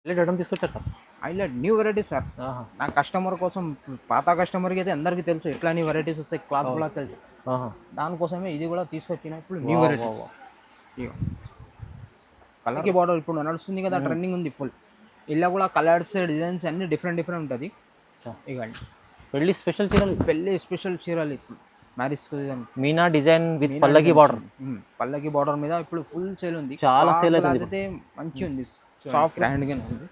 Highlight item తీసుకొచ్చారు sir. Highlight new varieties sir. ఆహా! నా కస్టమర్ కోసం, పాత కస్టమర్కి అయితే అందరికీ తెలుసు ఎట్లా న్యూ వెరైటీస్ వస్తాయి, క్లాత్ కూడా తెలుసు. ఆహా! దానికోసమే ఇది కూడా తీసుకొచ్చిన ఇప్పుడు న్యూ వావ్! వెరైటీస్. వావ్! ఇగో కలర్కి బార్డర్ ఇప్పుడు నడుస్తుంది కదా, ట్రెండింగ్ ఉంది ఫుల్. ఇలా కూడా కలర్స్ డిజైన్స్ అన్ని డిఫరెంట్ ఉంటుంది. ఇవ్వండి పెళ్లి స్పెషల్ చీరలు, పెళ్ళి స్పెషల్ చీరలు ఇప్పుడు మ్యారేజ్ మీనా డిజైన్ విత్ పల్లకి బార్డర్. పల్లకి బార్డర్ మీద ఇప్పుడు ఫుల్ సేల్ ఉంది, చాలా సేల్ అవుతుంది. అయితే మంచిగా ఉంది, సాఫ్ట్ గ్రాండ్గా ఉంది,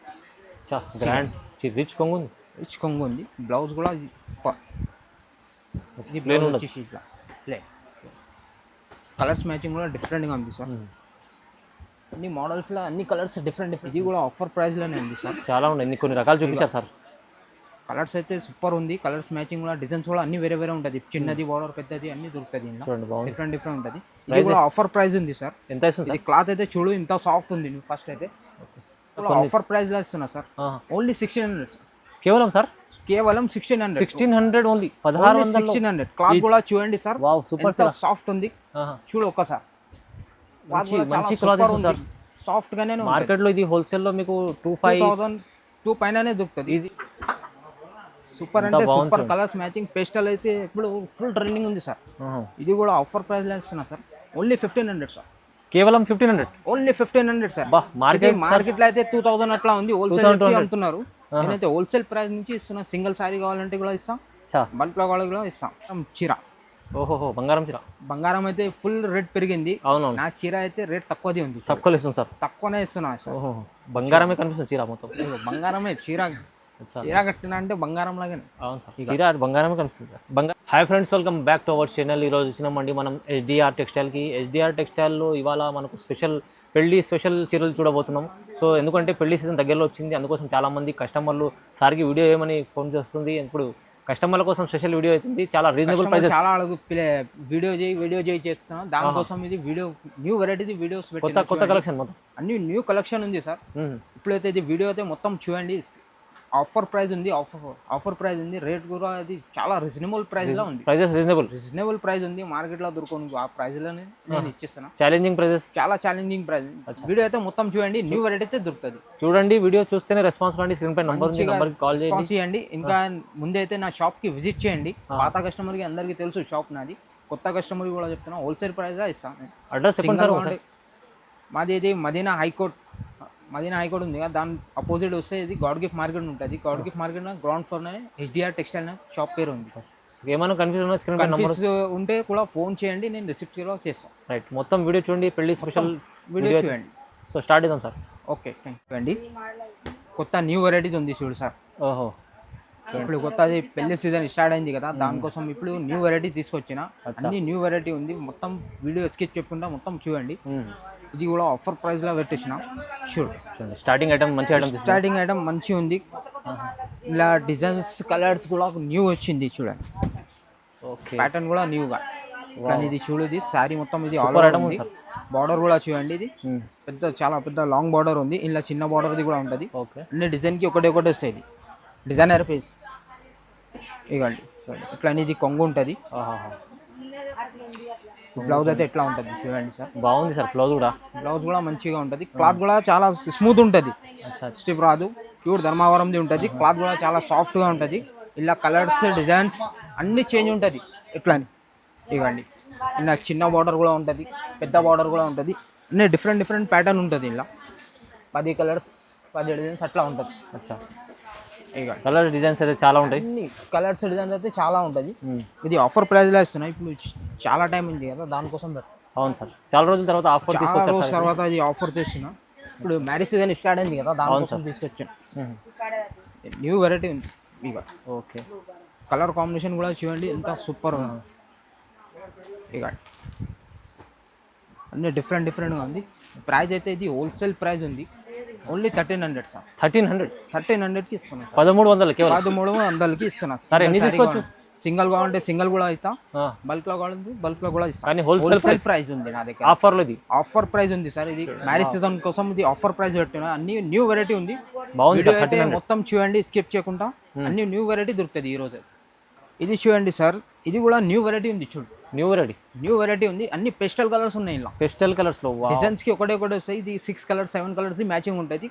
గ్రాండ్ రిచ్ కొంగు ఉంది, రిచ్ కొంగు ఉంది. బ్లౌజ్ కూడా ప్లేన్ ఉండదు. వచ్చేసి ఇట్లా కలర్స్ మ్యాచింగ్ కూడా డిఫరెంట్గా ఉంది సార్. అన్ని మోడల్స్లో అన్ని కలర్స్ డిఫరెంట్. ఇది కూడా ఆఫర్ ప్రైస్లోనే ఉంది సార్. చాలా ఉన్నాయి, కొన్ని రకాలు చూపించారు సార్. కలర్స్ అయితే సూపర్ ఉంది, కలర్స్ మ్యాచింగ్ కూడా, డిజైన్స్ కూడా అన్ని వేరే వేరే ఉంటుంది. చిన్నది బార్డర్, పెద్దది అన్ని దొరుకుతుంది. డిఫరెంట్ ఉంటుంది. ఇది కూడా ఆఫర్ ప్రైస్ ఉంది సార్. ఎంత ఇస్తుంది? ఇది క్లాత్ అయితే చూడు ఇంత సాఫ్ట్ ఉంది. ఫస్ట్ అయితే ఆఫర్ ప్రైస్ లో ఇస్తున్నా సార్. ఓన్లీ 1600 కేవలం సార్, కేవలం 1600. 1600 ఓన్లీ, 1600. 1600. క్లాత్ కూడా చూడండి సార్, వావ్ సూపర్ సాఫ్ట్ ఉంది. చూడు ఒక్కసారి, మంచి క్లాత్ సార్. సాఫ్ట్ గానే మార్కెట్ లో ఇది హోల్సేల్ లో మీకు 2 పైననే దొరుకుతుంది. ఈజీ సూపర్ అంటే సూపర్. కలర్స్ మ్యాచింగ్ పేస్టల్ అయితే ఇప్పుడు ఫుల్ ట్రెండింగ్ ఉంది సార్. ఇది కూడా ఆఫర్ ప్రైస్ లో ఇస్తున్నా సార్. Only 1500 sir. కేవలం 1500. Only 1500 sir. మార్కెట్ లో అయితే 2000 అట్లా ఉంది, హోల్సేల్ అమ్ముతున్నారు. నేనైతే హోల్సేల్ ప్రైస్ నుంచి ఇస్తున్నా. సింగిల్ సారీ కావాలంటే కూడా ఇస్తాం, బల్క్ లో కావాలి కూడా ఇస్తాం. చీర, ఓహో బంగారం చీర. బంగారం అయితే ఫుల్ రేట్ పెరిగింది. అవునవును, నా చీర అయితే రేట్ తక్కువది ఉంది. తక్కువ ఇస్తుంది సార్, తక్కువనే ఇస్తున్నా సార్. ఓహో బంగారమే కనిపిస్తుంది చీర మొత్తం. బంగారమే చీర, చీర కట్టిన అంటే బంగారం లాగానే. అవును సార్, చీర బంగారమే కనిపిస్తుంది సార్. బంగారం. Hi friends, welcome back to our channel. ఈరోజు వచ్చినామండి మనం SDR టెక్స్టైల్కి. SDR టెక్స్టైల్లో ఇవాళ మనకు పెళ్లి స్పెషల్ చీరలు చూడబోతున్నాం. సో ఎందుకంటే పెళ్లి సీజన్ దగ్గరలో వచ్చింది, అందుకోసం చాలామంది కస్టమర్లు సార్కి వీడియో ఏమని ఫోన్ చేస్తుంది. ఇప్పుడు కస్టమర్ల కోసం స్పెషల్ వీడియో అవుతుంది, చాలా రీజనబుల్ ప్రైస్. చాలా అడుగు వీడియో చేయి చేస్తున్నాం, దానికోసం ఇది వీడియో న్యూ వెరైటీ వీడియోస్ కొత్త కలెక్షన్ మొత్తం అన్ని న్యూ కలెక్షన్ ఉంది సార్. ఇప్పుడైతే ఇది వీడియో అయితే మొత్తం చూడండి. ఆఫర్ ప్రైస్ ఉంది, ఆఫర్ ప్రైస్ ఉంది. రేట్ కూడా అది చాలా రీజనబుల్ ప్రైస్ లో ఉంది. రీజనబుల్ ప్రైస్ ఉంది, మార్కెట్ లో దొరకను ఆ ప్రైస్ లోనే నేను ఇచ్చేస్తాను. ఛాలెంజింగ్ ప్రైజెస్, చాలా ఛాలెంజింగ్ ప్రైస్. వీడియో అయితే మొత్తం చూడండి, న్యూ వెరైటీ అయితే దొరుకుతుంది. చూడండి, వీడియో చూస్తేనే రెస్పాన్స్ కండి. స్క్రీన్ పై నంబర్ కాల్ చేయండి. ఇంకా ముందైతే నా షాప్ కి విజిట్ చేయండి. పాత కస్టమర్ కి అందరికి తెలుసు షాప్ నాది. కొత్త కస్టమర్ కూడా చెప్తున్నా, హోల్సేల్ ప్రైస్ ఇస్తాను. అడ్రస్ చెప్పండి సార్. మాది ఇది మదీనా హైకోర్ట్ ఉంది కదా, దాని అపోజిట్ వస్తే ఇది గాడ్ గిఫ్ట్ మార్కెట్ ఉంటుంది. God gift market ground floor SDR textile shop పేరు ఉంది. ఏమైనా కన్ఫ్యూజ్ ఉంటే కూడా ఫోన్ చేయండి, నేను రిసిప్ట్ చేస్తాను. రైట్, మొత్తం వీడియో చూడండి, పెళ్లి స్పెషల్ వీడియో చూడండి. సో స్టార్ట్ చేద్దాం సార్. ఓకే, థ్యాంక్ యూ అండి. కొత్త న్యూ వెరైటీస్ ఉంది చూడు సార్. ఓహో, ఇప్పుడు కొత్తది పెళ్లి సీజన్ స్టార్ట్ అయింది కదా, దానికోసం ఇప్పుడు న్యూ వెరైటీ తీసుకొచ్చిన. అన్ని న్యూ వెరైటీ ఉంది, మొత్తం వీడియో స్కెచ్ చెప్పుకుంటా మొత్తం చూడండి. ఇది కూడా ఆఫర్ ప్రైస్ లో పెట్టేసిన. చూడండి, స్టార్టింగ్ ఐటమ్ మంచిగా ఉంది. ఇలా డిజైన్స్ కలర్స్ కూడా న్యూ వచ్చింది చూడండి. ఓకే, ప్యాటర్న్ కూడా న్యూగా. ఇది చూడు, ఇది శారీ మొత్తం ఇది ఆల్ ఓవర్ ఉంది. బార్డర్ కూడా చూడండి, ఇది చాలా పెద్ద లాంగ్ బార్డర్ ఉంది. ఇలా చిన్న బార్డర్ ఇది కూడా ఉంటుంది. అన్ని డిజైన్ కి ఒకటి వస్తాయి. డిజైనర్ పీస్ ఇవ్వండి. ఇట్లా ఇది కొంగు ఉంటుంది. బ్లౌజ్ అయితే ఎట్లా ఉంటుంది చూడండి సార్. బాగుంది సార్, బ్లౌజ్ కూడా మంచిగా ఉంటుంది. క్లాత్ కూడా చాలా స్మూత్ ఉంటుంది, స్టిప్ రాదు. ప్యూర్ ధర్మవరంది ఉంటుంది. క్లాత్ కూడా చాలా సాఫ్ట్ గా ఉంటుంది. ఇలా కలర్స్ డిజైన్స్ అన్ని చేంజ్ ఉంటుంది. ఎట్లా అని ఇవ్వండి. ఇలా చిన్న బార్డర్ కూడా ఉంటుంది, పెద్ద బార్డర్ కూడా ఉంటుంది. అన్ని డిఫరెంట్ ప్యాటర్న్ ఉంటుంది. ఇలా 10 కలర్స్ 10 డిజైన్స్ అట్లా ఉంటుంది. కలర్ డిజైన్స్ అయితే చాలా ఉంటాయి. కలర్స్ డిజైన్స్ అయితే చాలా ఉంటుంది. ఇది ఆఫర్ ప్రైస్ లో ఇస్తున్నాయి. ఇప్పుడు చాలా టైం ఉంది కదా, దానికోసం. అవును సార్, చాలా రోజుల తర్వాత ఆఫర్ ఇది ఆఫర్ చేస్తున్నా. ఇప్పుడు మ్యారేజ్ సీజన్ స్టార్ట్ అయింది కదా, దానికోసం తీసుకొచ్చాను. న్యూ వెరైటీ ఉంది. ఓకే, కలర్ కాంబినేషన్ కూడా చూడండి, ఎంత సూపర్ ఉంది. ఇక అన్ని డిఫరెంట్గా ఉంది. ప్రైస్ అయితే ఇది హోల్సేల్ ప్రైస్ ఉంది. Only 1300 sir. 1300కి ఇస్తున్నా. 1300కి ఇస్తున్నా సార్. ఎన్ని తీసుకోవచ్చు? సింగిల్ కావాలంటే సింగిల్ కూడా ఇస్తా, బల్క్ లో కావాలంటే బల్క్ లో కూడా ఇస్తా. కానీ హోల్సేల్ ప్రైస్ ఉంది నా దగ్గర. ఆఫర్ ప్రైస్ ఉంది సార్. ఇది మ్యారేజ్ సీజన్ కోసం ఇది ఆఫర్ ప్రైస్ పెట్టినా. అన్ని న్యూ వెరైటీ ఉంది. మొత్తం చూడండి, స్కిప్ చేయకుండా. అన్ని న్యూ వెరైటీ దొరుకుతుంది ఈ రోజు. ఇది చూడండి సార్, ఇది కూడా న్యూ వెరైటీ ఉంది. చూడు, న్యూ వెరైటీ ఉంది, అన్ని పేస్టల్ కలర్స్ ఉన్నాయి ఇలా. పెస్టల్ కలర్స్లో డిజైన్స్ కి ఒకటే వస్తాయి. ఇది 6 కలర్స్ 7 కలర్స్ మ్యాచింగ్ ఉంటుంది.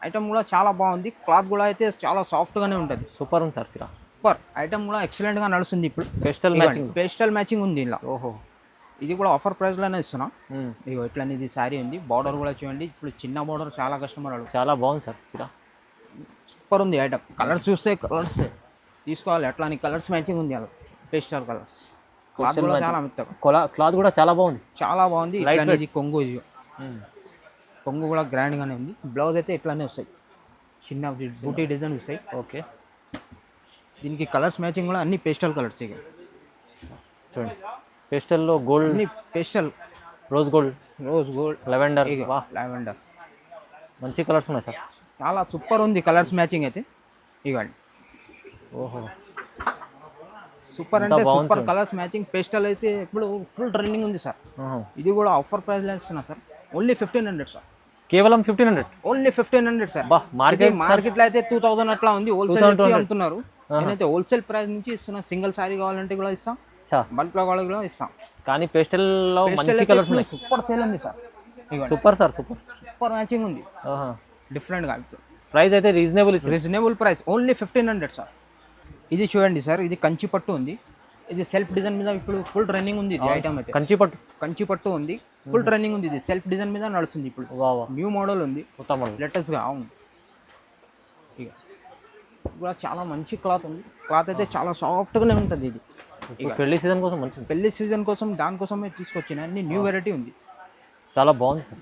ఐటమ్ కూడా చాలా బాగుంది. క్లాత్ కూడా అయితే చాలా సాఫ్ట్ గానే ఉంటుంది. సూపర్ ఉంది సార్ చీర. సూపర్ ఐటమ్ కూడా ఎక్సలెంట్ గా నడుస్తుంది ఇప్పుడు. పేస్టల్ మ్యాచింగ్ ఉంది ఇలా. ఓహో, ఇది కూడా ఆఫర్ ప్రైస్ లోనే ఇస్తున్నా. ఇగో ఇట్లా ఇది శారీ ఉంది. బార్డర్ కూడా చూడండి, ఇప్పుడు చిన్న బార్డర్ చాలా కస్టమర్ అడుగు. చాలా బాగుంది సార్ చీర. సూపర్ ఉంది ఐటమ్. కలర్స్ చూస్తే కలర్స్ తీసుకోవాలి, అట్లా కలర్స్ మ్యాచింగ్ ఉంది అలా. Pastel colours. క్లాత్ కూడా చాలా మెత్తగా. క్లాత్ కూడా చాలా బాగుంది. చాలా బాగుంది. ఇది కొంగు, ఇది కొంగు కూడా గ్రాండ్ గానే ఉంది. బ్లౌజ్ అయితే ఇట్లానే వస్తాయి, చిన్న బూటీ డిజైన్ వస్తాయి. ఓకే, దీనికి కలర్స్ మ్యాచింగ్ కూడా అన్ని పేస్టల్ కలర్స్. చూడండి, పేస్టల్లో గోల్డ్, అన్ని pastel, rose gold, lavender. Lavender మంచి కలర్స్ ఉన్నాయి సార్. చాలా సూపర్ ఉంది కలర్స్ మ్యాచింగ్ అయితే. ఇవ్వండి. ఓహో, సూపర్ అంటే సూపర్ కలర్స్ మ్యాచింగ్. పేస్టల్ అయితే ఇప్పుడు ఫుల్ ట్రెండింగ్ ఉంది సార్. ఇది కూడా ఆఫర్ ప్రైస్ లో ఇస్తున్నా సార్. Only 1500 sir. కేవలం 1500. Only 1500 sir. మార్కెట్ లో అయితే 2000 అట్లా ఉంది. హోల్సేల్ అమ్ముతున్నారు. నేనైతే హోల్సేల్ ప్రైస్ నుంచి ఇస్తున్నా. సింగిల్ సారీ కావాలంటే కూడా ఇస్తాం, బల్క్ లో కూడా ఇస్తాం. కానీ పేస్టల్ లో మంచి కలర్స్ ఉన్నాయి. సూపర్ సేల్ ఉంది sir. Super sir, super matching ఉంది. డిఫరెంట్ గా. ప్రైస్ అయితే రీజనబుల్ ప్రైస్. Only 1500 sir. ఇది చూడండి సార్, ఇది కంచి పట్టు ఉంది. ఇది సెల్ఫ్ డిజైన్ మీద ఇప్పుడు ఫుల్ ట్రెండింగ్ ఉంది. ఇది ఐటమ్ అయితే కంచి పట్టు ఉంది, ఫుల్ ట్రెండింగ్ ఉంది. ఇది సెల్ఫ్ డిజైన్ మీద నడుస్తుంది ఇప్పుడు. న్యూ మోడల్ ఉంది, లేటెస్ట్ గా. అవును, ఇక కూడా చాలా మంచి క్లాత్ ఉంది. క్లాత్ అయితే చాలా సాఫ్ట్ గానే ఉంటుంది. ఇది పెళ్లి సీజన్ కోసం మంచి, పెళ్లి సీజన్ కోసం దానికోసమే తీసుకొచ్చిన. అన్ని న్యూ వెరైటీ ఉంది, చాలా బాగుంది సార్.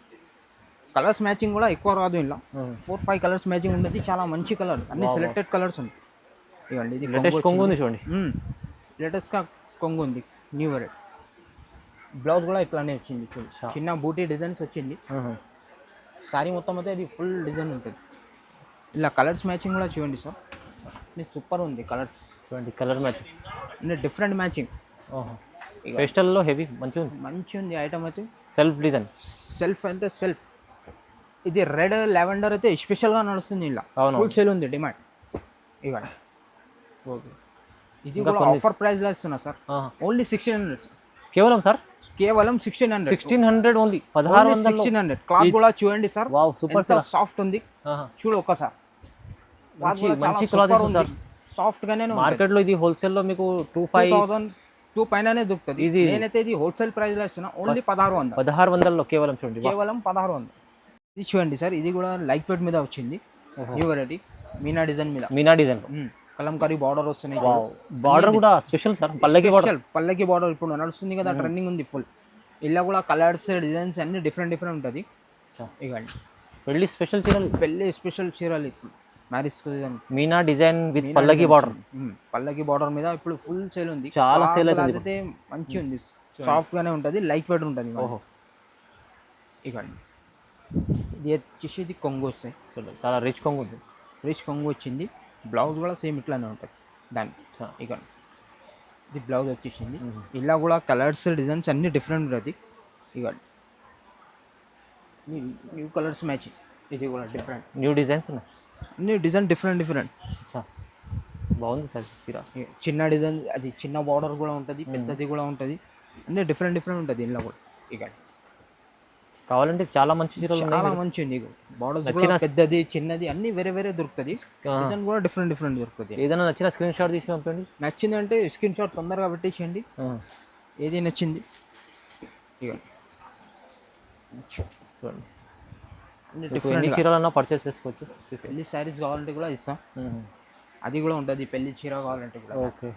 కలర్స్ మ్యాచింగ్ కూడా ఎక్కువ రాదు. ఇలా 4-5 కలర్స్ మ్యాచింగ్ ఉంటుంది. చాలా మంచి కలర్, అన్ని సెలెక్టెడ్ కలర్స్ ఉంది. ఇవ్వండి, ఇది లేటెస్ట్ కొంగు ఉంది చూడండి. లేటెస్ట్ గా కొంగు ఉంది, న్యూ వెరైటీ. బ్లౌజ్ కూడా ఇట్లానే వచ్చింది, చిన్న బూటీ డిజైన్స్ వచ్చింది. సారీ మొత్తం అయితే ఇది ఫుల్ డిజైన్ ఉంటుంది. ఇలా కలర్స్ మ్యాచింగ్ కూడా చూడండి సార్, సూపర్ ఉంది. కలర్స్ చూడండి, కలర్ మ్యాచింగ్, డిఫరెంట్ మ్యాచింగ్. పేస్టల్లో హెవీ మంచి ఉంది ఐటమ్ అయితే. సెల్ఫ్ డిజైన్, సెల్ఫ్ అంటే సెల్ఫ్. ఇది రెడ్ లావెండర్ అయితే స్పెషల్ గా నడుస్తుంది. ఇలా ఫుల్ సేల్ ఉంది, డిమాండ్. ఇవ్వండి, ఇది కూడా ఆఫర్ ప్రైస్ లో ఇస్తున్నా సార్. ఓన్లీ 1600 కేవలం సార్. కేవలం 1600 ఓన్లీ. 1600. క్లాత్ కూడా చూడండి సార్, వావ్, సూపర్ సాఫ్ట్ ఉంది. చూడు ఒక్కసారి, మంచి క్లాత్ ఉంది. సాఫ్ట్ గానే. మార్కెట్ లో ఇది హోల్సేల్ లో మీకు 2 పైననే దొరుకుతుంది. నేనైతే ఇది హోల్సేల్ ప్రైస్ లో ఇస్తున్నా. ఓన్లీ 1600 లో కేవలం. చూడండి, కేవలం 1600. ఇది చూడండి సార్, ఇది కూడా లైట్ వెయిట్ మీద వచ్చింది. New variety, Meena design. Kalamkari border వస్తున్నాయి. బార్డర్ కూడా స్పెషల్ సార్. పల్లకి బార్డర్ ఇప్పుడు నడుస్తుంది కదా, ట్రెండింగ్ ఉంది ఫుల్. ఇలా కూడా కలర్స్ డిజైన్స్ అన్ని డిఫరెంట్ ఉంటుంది. ఇవ్వండి, పెళ్లి స్పెషల్ చీరలు ఇప్పుడు marriage season. Meena design with పల్లకి బార్డర్ మీద ఇప్పుడు ఫుల్ సేల్ ఉంది. చాలా సేల్ అయితే మంచి ఉంది. సాఫ్ట్ గానే ఉంటుంది, లైట్ వెయిట్ ఉంటుంది. ఇవ్వండి, ఇది వచ్చేసి కొంగు వస్తాయి. చాలా రిచ్ కొంగు వచ్చింది. బ్లౌజ్ కూడా సేమ్ ఇట్లానే ఉంటుంది దాన్ని. ఇక ఇది బ్లౌజ్ వచ్చేసింది. ఇలా కూడా కలర్స్ డిజైన్స్ అన్ని డిఫరెంట్ ఉంటుంది. ఇక న్యూ కలర్స్ మ్యాచింగ్. ఇది కూడా డిఫరెంట్ న్యూ డిజైన్స్ ఉన్నాయి. అన్ని డిజైన్ డిఫరెంట్. బాగుంది సార్. చిన్న డిజైన్, అది చిన్న బార్డర్ కూడా ఉంటుంది, పెద్దది కూడా ఉంటుంది. అన్ని డిఫరెంట్ ఉంటుంది ఇంట్లో కూడా. ఇక కావాలంటే చాలా మంచి చీరలు ఉన్నాయి. చాలా మంచి ఉంది. బార్డర్ పెద్దది చిన్నది అన్ని వేరే దొరుకుతుంది. డిజైన్ కూడా డిఫరెంట్ దొరుకుతుంది. ఏదైనా నచ్చిన స్క్రీన్ షాట్ తీసి పంపండి. నచ్చిందంటే స్క్రీన్ షాట్ తొందరగా పెట్టేసేయండి. ఏది నచ్చింది ఇవ్వండి. చూడండి, ఎన్ని చీరలన్నా పర్చేస్ చేసుకోవచ్చు. పెళ్లి శారీస్ కావాలంటే కూడా ఇస్తాం, అది కూడా ఉంటుంది. పెళ్లి చీర కావాలంటే కూడా. ఓకే,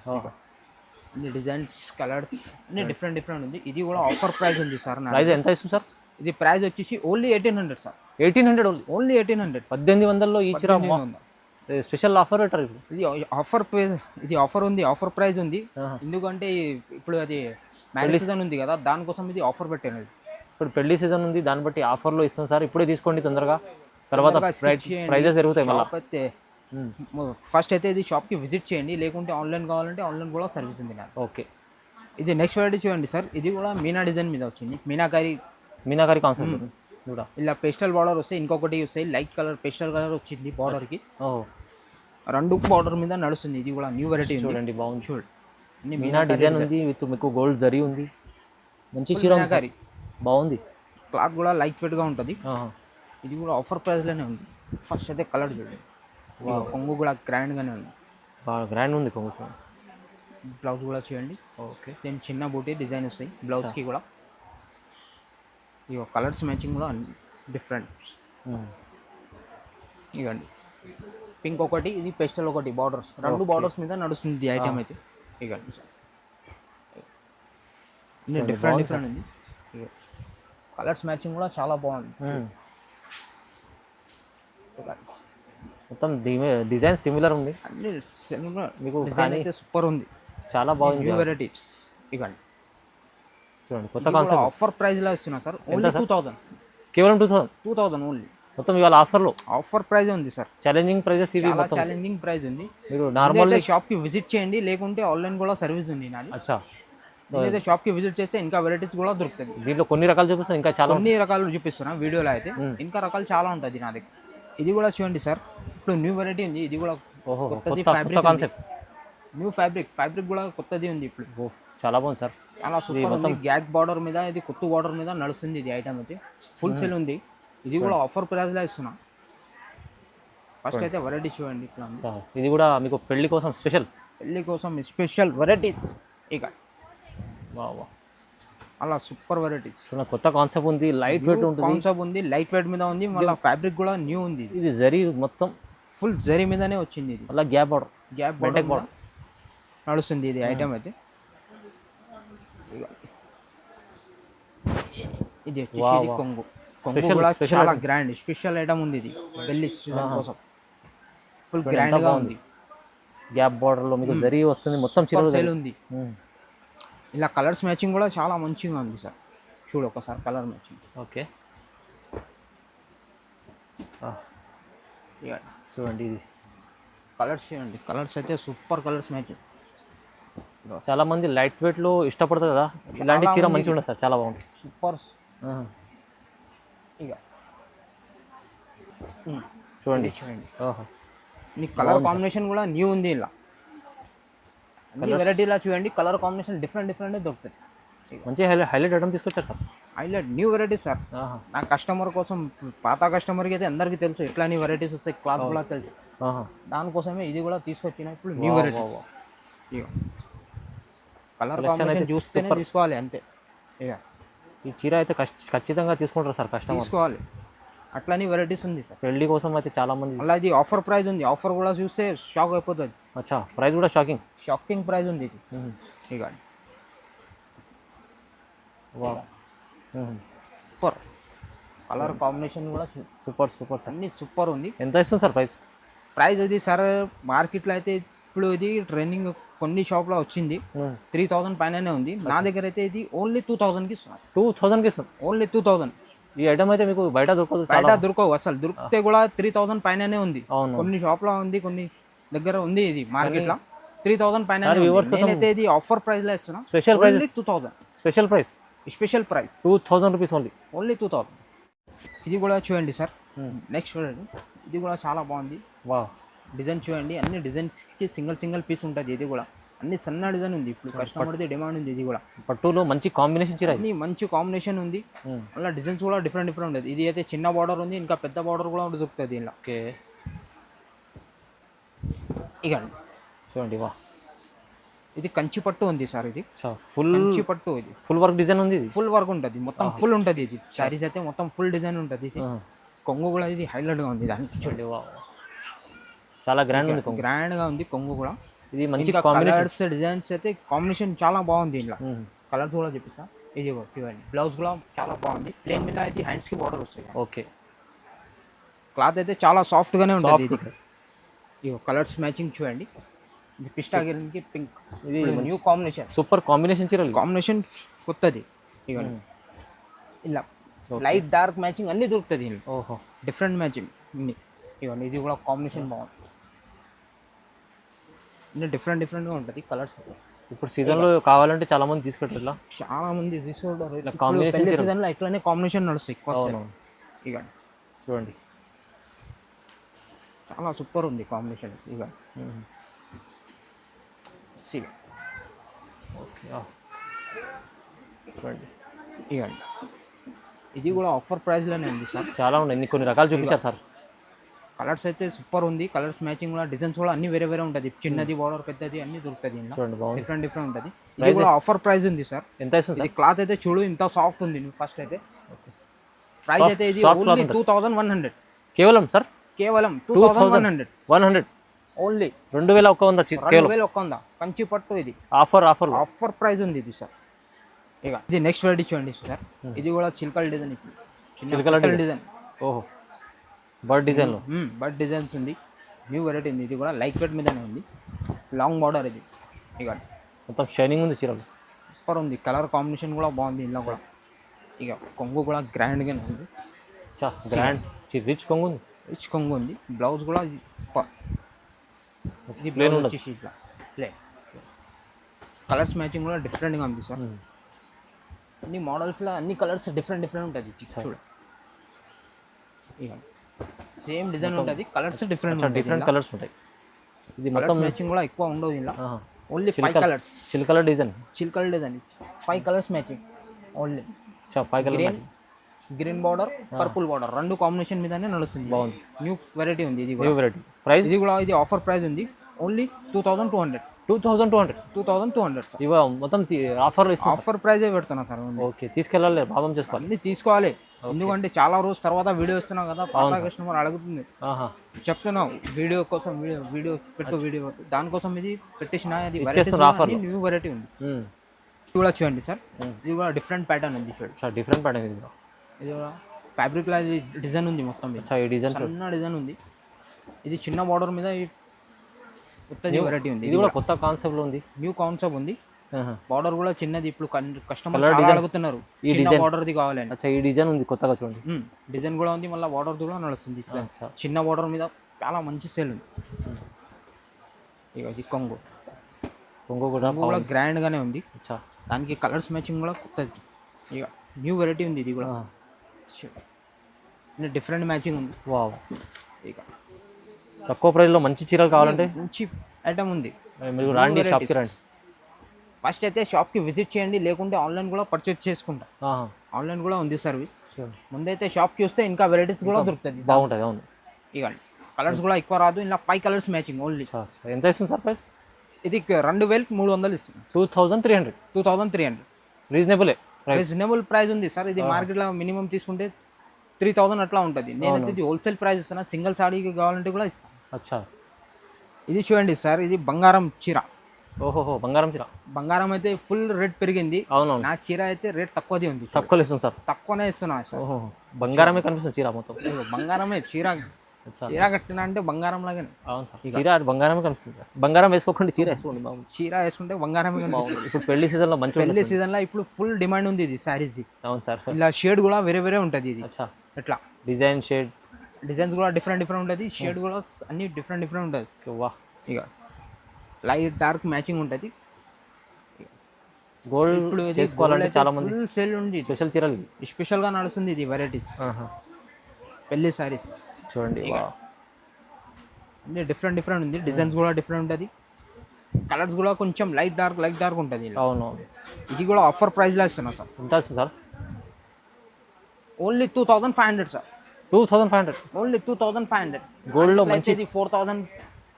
అన్ని డిజైన్స్ కలర్స్ అన్ని డిఫరెంట్ ఉంది. ఇది కూడా ఆఫర్ ప్రైస్ ఉంది సార్. ప్రైస్ ఎంత ఇస్తుంది సార్? ఇది ప్రైస్ వచ్చేసి ఓన్లీ 1800 సార్. 1800 ఓన్లీ 1800. 1800లో ఈ చీర స్పెషల్ ఆఫర్. ఇది ఆఫర్ ఉంది, ఆఫర్ ప్రైస్ ఉంది. ఎందుకంటే ఇప్పుడు అది మ్యారేజ్ సీజన్ ఉంది కదా, దానికోసం ఇది ఆఫర్ పెట్టాను. ఇప్పుడు పెళ్లి సీజన్ ఉంది, దాన్ని బట్టి ఆఫర్లో ఇస్తాం సార్. ఇప్పుడే తీసుకోండి తొందరగా, తర్వాత ప్రైజెస్ పెరుగుతాయి మళ్ళీ. ఫస్ట్ అయితే ఇది షాప్కి విజిట్ చేయండి, లేకుంటే ఆన్లైన్ కావాలంటే ఆన్లైన్ కూడా సర్వీస్ ఉంది నాకు. ఓకే, ఇది నెక్స్ట్ వెరైటీ చూడండి సార్. ఇది కూడా మీనా డిజైన్ మీద వచ్చింది. మీనాకారి కాన్సెప్ట్ కూడా. ఇలా పేస్టల్ బార్డర్ వస్తాయి, ఇంకొకటి వస్తాయి లైట్ కలర్ పేస్టల్ కలర్ వచ్చింది బార్డర్కి. 2 బార్డర్ మీద నడుస్తుంది. ఇది కూడా న్యూ వెరైటీ చూడండి, బాగుంది. అన్ని మీనా డిజైన్ ఉంది విత్ మీకు గోల్డ్ జరీ ఉంది. మంచి చీర ఉంది సార్. బాగుంది. క్లాత్ కూడా లైట్ వెయిట్గా ఉంటుంది. ఆహా. ఇది కూడా ఆఫర్ ప్రైస్లోనే ఉంది. ఫస్ట్ అయితే కలర్ చూడండి, కొంగు కూడా గ్రాండ్గానే ఉంది. బాగా గ్రాండ్ ఉంది కొంగు. బ్లౌజ్ కూడా చేయండి. ఓకే. సేమ్ చిన్న బూటీ డిజైన్ వస్తాయి బ్లౌజ్కి కూడా. ఇక కలర్స్ మ్యాచింగ్ కూడా డిఫరెంట్. ఇవ్వండి పింక్ ఒకటి, ఇది పెస్టల్ ఒకటి, బార్డర్స్ రెండు బార్డర్స్ మీద నడుస్తుంది ఐటమ్ అయితే. ఇవ్వండి డిఫరెంట్ డిఫరెంట్ ఉంది. కలర్స్ మ్యాచింగ్ కూడా చాలా బాగుంది. మొత్తం డిజైన్ సిమిలర్ ఉంది. అన్ని మీకు డిజైన్ అయితే సూపర్ ఉంది. చాలా బాగుంది. New varieties. ఇవ్వండి చూడండి కొత్త కాన్సెప్ట్. ఆఫర్ ప్రైస్లో ఇస్తున్నా సార్. ఓన్లీ 2000. కేవలం 2000 ఓన్లీ. మొత్తం ఇవాళ ఆఫర్లో ఆఫర్ ప్రైస్ ఉంది సార్. ఛాలెంజింగ్ ప్రైజెస్ ఇవి. చాలా ఛాలెంజింగ్ ప్రైస్ ఉంది. మీరు నార్మల్ షాప్కి విజిట్ చేయండి, లేకుంటే ఆన్లైన్ కూడా సర్వీస్ ఉంది నాది. అచ్చా. నేనైతే షాప్కి విజిట్ చేస్తే ఇంకా వెరైటీస్ కూడా దొరుకుతుంది. దీంట్లో కొన్ని రకాలు చూపిస్తాను, ఇంకా చాలా కొన్ని రకాలు చూపిస్తున్నా వీడియోలో అయితే. ఇంకా రకాలు చాలా ఉంటుంది నా దగ్గర. ఇది కూడా చూడండి సార్, ఇప్పుడు న్యూ వెరైటీ ఉంది. ఇది కూడా కొత్తది ఫ్యాబ్రిక్ కాన్సెప్ట్. న్యూ ఫ్యాబ్రిక్ కూడా కొత్తది ఉంది ఇప్పుడు. చాలా బాగుంది సార్. చాలా సూపర్ ఉంది. గ్యాగ్ బార్డర్ మీద, ఇది కొత్త బార్డర్ మీద నడుస్తుంది. ఇది ఐటమ్ అయితే ఫుల్ సేల్ ఉంది. ఇది కూడా ఆఫర్ ప్రైస్లో ఇస్తున్నా. ఫస్ట్ అయితే వెరైటీ చూడండి. ఇది కూడా మీకు పెళ్లి కోసం స్పెషల్ వెరైటీస్. ఇక అలా సూపర్ వెరైటీస్. కొత్త కాన్సెప్ట్ ఉంది. లైట్ వెయిట్ ఉంది. లైట్ వెయిట్ మీద ఉంది. మళ్ళీ ఫ్యాబ్రిక్ కూడా న్యూ ఉంది. ఇది జరీ మొత్తం ఫుల్ జరీ మీదనే వచ్చింది. ఇది అలా గ్యాప్ బార్డర్ నడుస్తుంది ఇది ఐటమ్ అయితే. ఇది వచ్చేసి కొంగు కూడా చాలా గ్రాండ్ స్పెషల్ ఐటమ్ ఉంది. ఇది పెళ్లి సీజన్ కోసం ఫుల్ గ్రాండ్ గా ఉంది. గ్యాప్ బార్డర్ లో మీకు జరీ వస్తుంది. మొత్తం చీర ఉంది. ఇలా కలర్స్ మ్యాచింగ్ కూడా చాలా మంచిగా ఉంది సార్. చూడు ఒకసారి కలర్ మ్యాచింగ్. ఓకే చూడండి. ఇది కలర్స్ చూడండి. కలర్స్ అయితే సూపర్ కలర్స్ మ్యాచింగ్. చాలా మంది లైట్ వెయిట్ లో ఇష్టపడతారు కదా, ఇలాంటి చీర మంచిగా ఉండదు సార్. చాలా బాగుంది. సూపర్. ఇక చూడండి. నీ కలర్ కాంబినేషన్ కూడా న్యూ ఉంది. ఇలా అన్ని వెరైటీలా చూడండి. కలర్ కాంబినేషన్ డిఫరెంట్ దొరుకుతుంది. మంచి హైలైట్ ఐటమ్ తీసుకొచ్చారు sir. Highlight new varieties sir. నా కస్టమర్ కోసం, పాత కస్టమర్కి అయితే అందరికీ తెలుసు ఎట్లా న్యూ వెరైటీస్ వస్తాయి. క్లాత్ కూడా తెలుసు. దానికోసమే ఇది కూడా తీసుకొచ్చిన ఇప్పుడు న్యూ వెరైటీస్. కలర్ కాంబినేషన్ చూస్తేనే తీసుకోవాలి అంతే. ఇక ఈ చీర అయితే ఖచ్చితంగా తీసుకుంటారు సార్. కస్టమర్ తీసుకోవాలి. అట్లని వెరైటీస్ ఉంది సార్. పెళ్లి కోసం అయితే చాలా మంది. అలా ఇది ఆఫర్ ప్రైస్ ఉంది. ఆఫర్ కూడా చూస్తే షాక్ అయిపోతుంది. అచ్చా, ప్రైస్ కూడా షాకింగ్ ప్రైస్ ఉంది ఇది. ఇక సూపర్. కలర్ కాంబినేషన్ కూడా సూపర్ సార్. అన్ని సూపర్ ఉంది. ఎంత ఇస్తుంది సార్ ప్రైస్? ఇది సార్ మార్కెట్లో అయితే ఇప్పుడు ఇది ట్రెండింగ్ కొన్ని షాప్లో వచ్చింది. 3000 పైననే ఉంది. నా దగ్గర అయితే ఇది ఓన్లీ 2000కి ఇస్తున్నారు. 2000కి ఇస్తుంది. ఓన్లీ 2000. ఈ ఐటమ్ అయితే మీకు బయట దొరకవు అసలు. దొరికితే కూడా 3000 పైననే ఉంది. కొన్ని షాప్లో ఉంది, కొన్ని దగ్గర ఉంది. ఇది మార్కెట్లో 3000 పైన. నేనైతే ఇది ఆఫర్ ప్రైస్ లో ఇస్తున్నా. Special price 2000. Special price 2000 rupees only 2000. ఇది కూడా చూడండి సార్. నెక్స్ట్ చూడండి. ఇది కూడా చాలా బాగుంది. డిజైన్ చూడండి. అన్ని డిజైన్స్కి సింగిల్ పీస్ ఉంటుంది. ఇది కూడా అన్ని సన్న డిజైన్ ఉంది. ఇప్పుడు కస్టమర్ది డిమాండ్ ఉంది. ఇది కూడా పట్టులో మంచి కాంబినేషన్ చీర. అన్ని మంచి కాంబినేషన్ ఉంది. అలా డిజైన్స్ కూడా డిఫరెంట్ ఉంది. ఇది అయితే చిన్న బార్డర్ ఉంది, ఇంకా పెద్ద బార్డర్ కూడా దొరుకుతుంది ఇలా. ఓకే ఇక చూడండి. ఇది కంచి పట్టు ఉంది సార్. ఇది ఫుల్ కంచి పట్టు. ఇది ఫుల్ వర్క్ డిజైన్ ఉంది. ఫుల్ వర్క్ ఉంటుంది. మొత్తం ఫుల్ ఉంటుంది. ఇది శారీస్ అయితే మొత్తం ఫుల్ డిజైన్ ఉంటుంది. కొంగు కూడా ఇది హైలైట్గా ఉంది. దానికి చూడండి చాలా గ్రాండ్ గా ఉంది. కొంగు కూడా ఇది మంచి కలర్స్ డిజైన్స్ అయితే కాంబినేషన్ చాలా బాగుంది. ఇలా కలర్స్ కూడా చూపిస్తా. ఇది చూడండి. బ్లౌజ్ కూడా చాలా బాగుంది. ప్లేన్ మీద అయితే హ్యాండ్స్ కి బార్డర్ వస్తాయి. ఓకే. క్లాత్ అయితే చాలా సాఫ్ట్ గానే ఉంటుంది. ఇది ఇగో కలర్స్ మ్యాచింగ్ చూడండి. ఇది పిస్టా గ్రీన్ కి పింక్. ఇది న్యూ కాంబినేషన్. సూపర్ కాంబినేషన్ చీర. కాంబినేషన్ కొత్తది. ఇగో ఇలా లైట్ డార్క్ మ్యాచింగ్ అన్ని దొరుకుతుంది. ఓహో, డిఫరెంట్ మ్యాచింగ్ ఇన్ని. ఇవన్నీ ఇది కూడా కాంబినేషన్ బాగుంది. ఇంకా డిఫరెంట్గా ఉంటుంది కలర్స్. ఇప్పుడు సీజన్లో కావాలంటే చాలా మంది తీసుకుంటారు. ఇలా చాలా మంది తీసుకుంటారు. కాంబినేషన్ సీజన్లో ఇట్లానే కాంబినేషన్ నడుస్తాయి ఎక్కువ. ఇక చూడండి చాలా సూపర్ ఉంది కాంబినేషన్. ఇక ఓకే చూడండి ఇవ్వండి, ఇది కూడా ఆఫర్ ప్రైస్లోనే ఉంది సార్. చాలా ఉన్నాయి, కొన్ని రకాలు చూపించారు సార్. కలర్స్ అయితే సూపర్ ఉంది, కలర్స్ మ్యాచింగ్ కూడా, డిజైన్స్ కూడా అన్ని వేరే వేరే ఉంటుంది. చిన్నది బార్డర్, పెద్దది అన్ని దొరుకుతుంది. చూడండి బాగుంది, డిఫరెంట్ ఉంటుంది. ఇది కూడా ఆఫర్ ప్రైస్ ఉంది సార్. ఎంత ఇస్తుంది? ఇది క్లాత్ అయితే చూడు ఇంత సాఫ్ట్ ఉంది. ఫస్ట్ అయితే ప్రైస్ అయితే ఇది ఓన్లీ 2100 కేవలం సార్, కేవలం 2100 ఓన్లీ 2100 కంచి పట్టు. ఇది ఆఫర్ ప్రైస్ ఉంది ఇది సార్. ఇక ఇది నెక్స్ట్ వెరైటీ చూడండి సార్. ఇది కూడా చిల్కల్ డిజైన్, ఇప్పుడు చిల్కల్ డిజైన్. ఓహో, బర్డ్ డిజైన్లో బర్డ్ డిజైన్స్ ఉంది. న్యూ వెరైటీ ఉంది. ఇది కూడా లైట్ వెయిట్ మీదనే ఉంది, లాంగ్ బార్డర్. ఇది ఇక మొత్తం షైనింగ్ ఉంది, చీరలు సూపర్ ఉంది. కలర్ కాంబినేషన్ కూడా బాగుంది. ఇందులో కూడా ఇక కొంగు కూడా గ్రాండ్గానే ఉంది, గ్రాండ్ రిచ్ కొంగు ఉంది. రిచ్ కొంగు ఉంది. బ్లౌజ్ కూడా ప్లేన్ వచ్చేసి ఇట్లా ప్లేన్. కలర్స్ మ్యాచింగ్ కూడా డిఫరెంట్గా ఉంది సార్. అన్ని మోడల్స్లో అన్ని కలర్స్ డిఫరెంట్ ఉంటుంది. చూడ ఇక సేమ్ డిజైన్ ఉంటుంది, కలర్స్ డిఫరెంట్ కలర్స్ ఉంటాయి. ఇది మొత్తం మ్యాచింగ్ కూడా ఎక్కువ ఉండదు ఇలా. Only 5 colours. చిల్కల design 5 colours matching only. 5 colour green border, purple border, 2 combination మీదనే నడుస్తుంది. బాగుంది, న్యూ వెరైటీ ఉంది. ఇది న్యూ వెరైటీ. ప్రైస్ ఇది కూడా ఇది ఆఫర్ ప్రైస్ ఉంది, ఓన్లీ 2200 ఇవ మొత్తం ఆఫర్ ప్రైజే పెడుతున్నా సార్. ఓకే, తీసుకెళ్ళాలి, లాభం చేసుకోవాలి, అన్ని తీసుకోవాలి. ఎందుకంటే చాలా రోజు తర్వాత వీడియో ఇస్తున్నాం కదా, పాత కస్టమర్ అడుగుతుంది. చెప్తున్నావు వీడియో కోసం, వీడియో దానికోసం ఇది పెట్టేసిన. అది న్యూ వెరైటీ ఉంది. ఇది కూడా చూడండి సార్. ఇది కూడా డిఫరెంట్ ప్యాటర్న్ ఉంది. చూడండి డిఫరెంట్ ప్యాటర్న్. ఇది కూడా ఫ్యాబ్రిక్ లా డిజైన్ ఉంది మొత్తం. చిన్న డిజైన్ ఉంది. ఇది చిన్న బార్డర్ మీద కొత్తది వెరైటీ ఉంది. ఇది కూడా కొత్త కాన్సెప్ట్ లో ఉంది, న్యూ కాన్సెప్ట్ ఉంది. బార్డర్ కూడా చిన్నది. ఇప్పుడు కస్టమర్ అడుగుతున్నారు ఈ డిజైన్ బార్డర్ ది కావాలని. ఈ డిజైన్ ఉంది కొత్తగా, చూడండి డిజైన్ కూడా ఉంది, మళ్ళీ బార్డర్ కూడా నడుస్తుంది. చిన్న బార్డర్ మీద చాలా మంచి సేల్ ఉంది. ఇక ఇది కొంగు కూడా గ్రాండ్ గానే ఉంది. దానికి కలర్స్ మ్యాచింగ్ కూడా కొత్తది. ఇక న్యూ వెరైటీ ఉంది. ఇది కూడా డిఫరెంట్ మ్యాచింగ్ ఉంది. వావ్, ఇక తక్కువ ప్రైస్లో మంచి చీరలు కావాలంటే మంచి ఐటమ్ ఉంది. మీరు రాండి, షాప్కి రండి. ఫస్ట్ అయితే షాప్కి విజిట్ చేయండి, లేకుంటే ఆన్లైన్ కూడా పర్చేస్ చేసుకుంటా. ఆన్లైన్ కూడా ఉంది సర్వీస్. ముందైతే షాప్కి వస్తే ఇంకా వెరైటీస్ కూడా దొరుకుతుంది, బాగుంటుంది. అవును, ఇక కలర్స్ కూడా ఎక్కువ రాదు. ఇలా 5 కలర్స్ మ్యాచింగ్ ఓన్లీ. ఎంత ఇస్తుంది సార్ ప్రైస్? ఇది 2300 ఇస్తుంది. 2300 రీజనబుల్ ప్రైస్ ఉంది సార్. ఇది మార్కెట్లో మినిమం తీసుకుంటే 3000 అట్లా ఉంటుంది. నేనైతే ఇది హోల్సేల్ ప్రైస్ ఇస్తున్నా. సింగిల్ సాడీకి కావాలంటే కూడా ఇస్తాను. అచ్చా, ఇది చూడండి సార్. ఇది బంగారం చీర. ఓహో, బంగారం చీర. బంగారం అయితే ఫుల్ రేట్ పెరిగింది. అవునవును, నా చీర అయితే రేట్ తక్కువది ఉంది. తక్కువ ఇస్తుంది సార్, తక్కువనే ఇస్తున్నా సార్. ఓహో, బంగారమే కనిపిస్తుంది చీర మొత్తం. బంగారమే చీర. చీర కట్టినా అంటే బంగారం లాగానే. అవును సార్, చీర బంగారమే కనిపిస్తుంది. బంగారం వేసుకోకుండా చీర వేసుకోండి, చీర వేసుకుంటే బంగారమే కనిపిస్తుంది. ఇప్పుడు పెళ్లి సీజన్లో మంచి, పెళ్లి సీజన్లో ఇప్పుడు ఫుల్ డిమాండ్ ఉంది ఇది శారీస్ది. అవును సార్. ఇలా షేడ్ కూడా వేరే వేరే ఉంటుంది. ఇది ఎట్లా డిజైన్ షేడ్ డిజైన్స్ కూడా డిఫరెంట్ ఉంటుంది. షేడ్ కూడా అన్ని డిఫరెంట్ ఉంటుంది. వా, ఇక లైట్ డార్క్ మ్యాచింగ్ ఉంటుంది. గోల్డ్ ఇప్పుడు చేసుకోవాలంటే చాలా మంది ఫుల్ సేల్ ఉంది. స్పెషల్ చీరలు స్పెషల్గా నడుస్తుంది ఇది వెరైటీస్. పెళ్లి సారీస్ చూడండి, అన్ని డిఫరెంట్ ఉంది. డిజైన్స్ కూడా డిఫరెంట్ ఉంటుంది. కలర్స్ కూడా కొంచెం లైట్ డార్క్ ఉంటుంది. అవును, ఇది కూడా ఆఫర్ ప్రైస్లో ఇస్తున్నాం సార్. ఎంత వస్తుంది సార్? Only 2500 sir. 2500 ఓన్లీ 2500. గోల్డ్లో మంచిది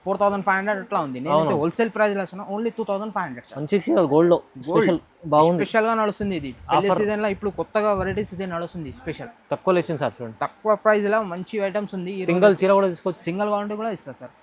4500 అట్లా ఉంది. నేను హోల్సేల్ ప్రైస్లో ఇస్తున్నా. ఓన్లీ 2500 మంచి చీరలు గోల్డ్లో స్పెషల్, బాగుంది, స్పెషల్గా నడుస్తుంది. ఇది పెళ్లి సీజన్లో ఇప్పుడు కొత్తగా వెరైటీస్ ఇది నడుస్తుంది. స్పెషల్ తక్కువ ఇచ్చింది సార్. చూడండి తక్కువ ప్రైస్లో మంచి ఐటమ్స్ ఉంది. సింగిల్ చీర కూడా తీసుకోవచ్చు, సింగిల్ కావాలంటే కూడా ఇస్తా సార్.